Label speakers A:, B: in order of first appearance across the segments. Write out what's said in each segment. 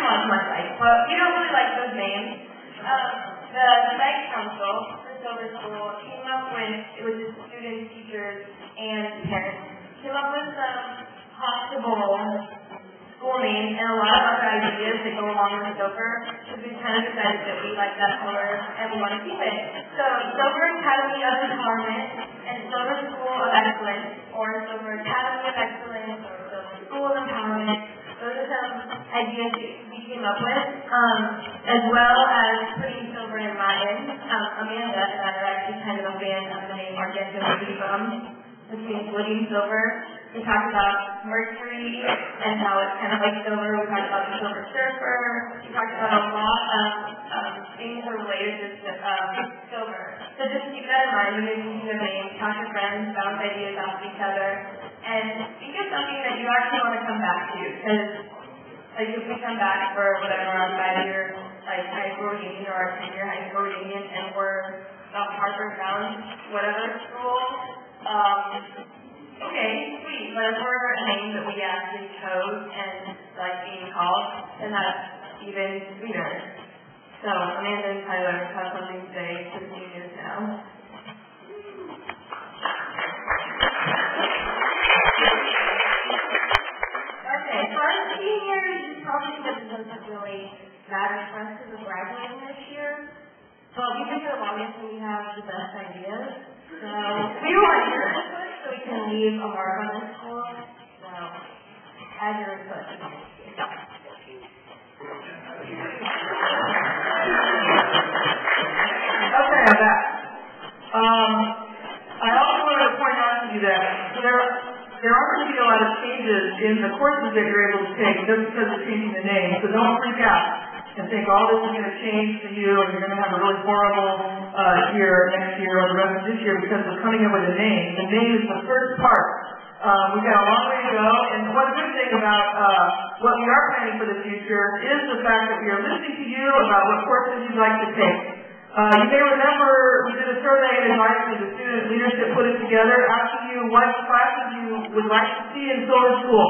A: much like, but we don't really like those names. The site council for Silver School came up with, it was just students, teachers, and parents, came up with some possible school names and a lot of other ideas that go along with Silver, because we kind of decided that we like that color and we want to keep it. So Silver Academy of Empowerment and Silver School of Excellence, or Silver Academy of Excellence, or Silver School of Empowerment. Those are some ideas that we came up with, as well as putting Silver in Latin. Amanda and I are actually kind of a fan of the name Argento Vivum, which means living silver. We talked about Mercury and how it's kind of like silver. We talked about the Silver Surfer. We talked about a lot of things that are related to silver. So just keep that in mind when you're thinking of names. Talk to friends, bounce ideas off each other, and think of something that you actually want to come back to. Because like if we come back for whatever our 5-year like high school reunion or our 10-year high school reunion, and we're Harvard bound whatever school. Okay, sweet, but if we're a name that we actually chose and like being called, then that's even sweeter. So Amanda and Tyler have something to say to the seniors now. Okay, for our seniors, probably because it doesn't really matter for us because we're graduating this year. But we've been here the longest and we have the best ideas. So we want your input so we can leave a mark on this school. So add your input.
B: Okay, I'm back. I also wanted to point out to you that there are going to be a lot of changes in the courses that you're able to take just because of changing the name. So don't freak out and think all this is going to change for you and you're going to have a really horrible year next year or the rest of this year because we're coming in with a name. The name is the first part. We've got a long way to go, and one good thing about what we are planning for the future is the fact that we are listening to you about what courses you'd like to take. You may remember we did a survey and advice that the student leadership put it together, asking you what classes you would like to see in Silver School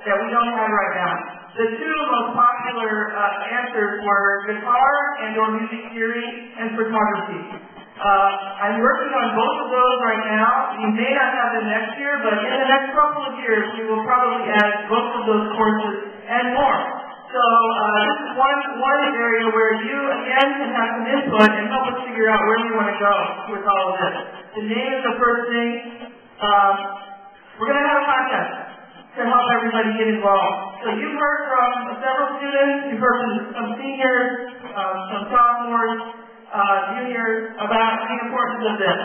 B: that we don't have right now. The two most popular answers were guitar and/or music theory and photography. I'm working on both of those right now. You may not have them next year, but in the next couple of years, we will probably add both of those courses and more. So this is one area where you, again, can have some input and help us figure out where we want to go with all of this. The name is the first thing. We're going to have a contest to help everybody get involved. So you've heard from several students, you've heard from some seniors, some sophomores, juniors about the importance of this.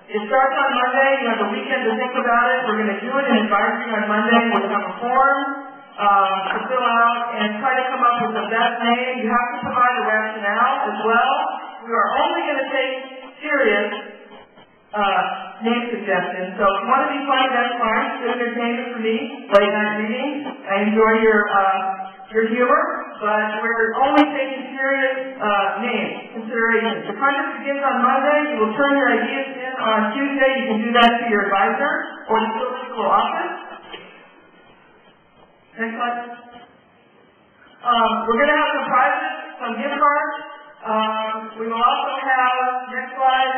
B: It starts on Monday. You have the weekend to think about it. We're going to do it in advisory on Monday. We'll have a form to fill out and try to come up with the best name. You have to provide a rationale as well. We are only going to take serious name suggestions. So if you want to be funny, that's fine. It's good entertainment for me. Late night reading. I enjoy your humor, but we're only taking serious name considerations. The contest begins on Monday. You will turn your ideas in on Tuesday. You can do that to your advisor or the Silver School office. Next slide. We're going to have some prizes, some gift cards. We will also have, next slide,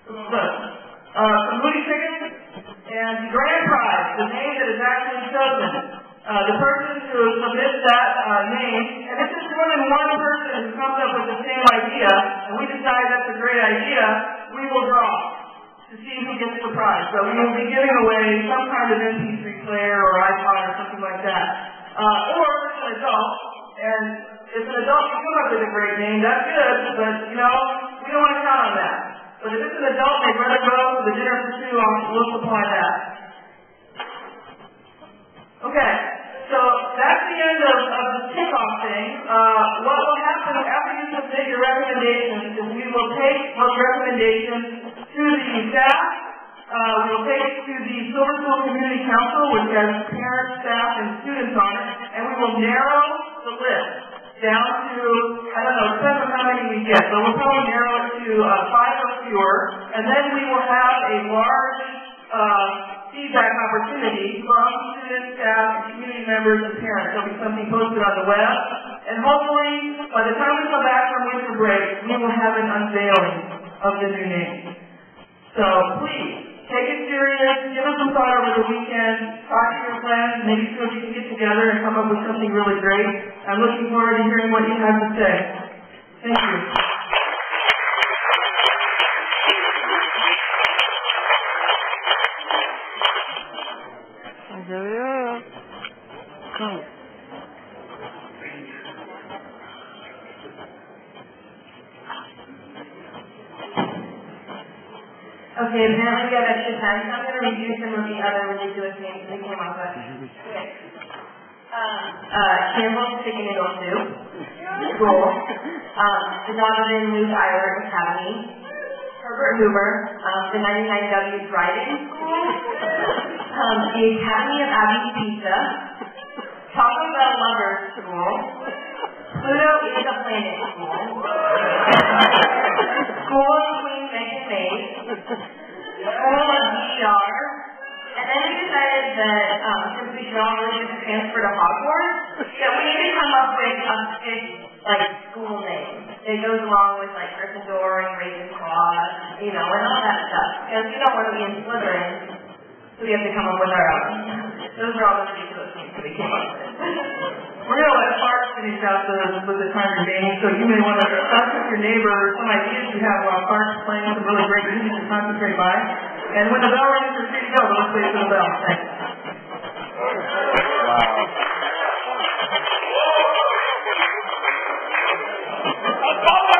B: some movie tickets, and the grand prize, the name that is actually chosen. The person who submits that name, and if it's more than one person who comes up with the same idea, and we decide that's a great idea, we will draw to see who gets the prize. So we will be giving away some kind of MP3 player or iPod or something like that. Or if it's an adult, and if an adult can come up with a great name, that's good, but we don't want to count on that. But if it's an adult and they'd rather go to the dinner for two, we'll supply that. Okay, so that's the end of the kickoff thing. What will happen after you submit your recommendations is we will take those recommendations to the staff. We will take it to the Silver School Community Council, which has parents, staff, and students on it, and we will narrow the list down to, I don't know, depends on how many we get, but we'll probably narrow it to 5 or fewer, and then we will have a large feedback opportunity from students, staff, community members, and parents. There'll be something posted on the web. And hopefully, by the time we come back from winter break, we will have an unveiling of the new name. So please, take it serious, give us some thought over the weekend, talk to your friends, maybe see if you can get together and come up with something really great. I'm looking forward to hearing what you have to say. Thank you.
A: Okay, apparently we have extra time, so I'm going to review some of the other ridiculous names we came up with. Okay. Campbell's Chicken Noodle Soup, School, the Donovan Luke Irish Academy, Herbert Hoover, the 99W Driving School, the Academy of Abby's Pizza, Taco Bell Lovers School, Pluto is a Planet School, School of Queen Megan Mays, School of DR, and then we decided that since we should all really just transfer to Hogwarts, that we need to come up with a fixed, school name that goes along with, Gryffindor and Ravenclaw, and all that stuff. Because we don't want to be in Slytherin, so we have to come up with our own. Those are all the ridiculous names that we came up with.
B: We're going to let Clark finish out with the time remaining, so you may want to talk with your neighbor some ideas you have while Clark's playing some really great music to concentrate by. And when the bell rings, you're free to go. Don't wait for the bell. Thanks.
C: Wow.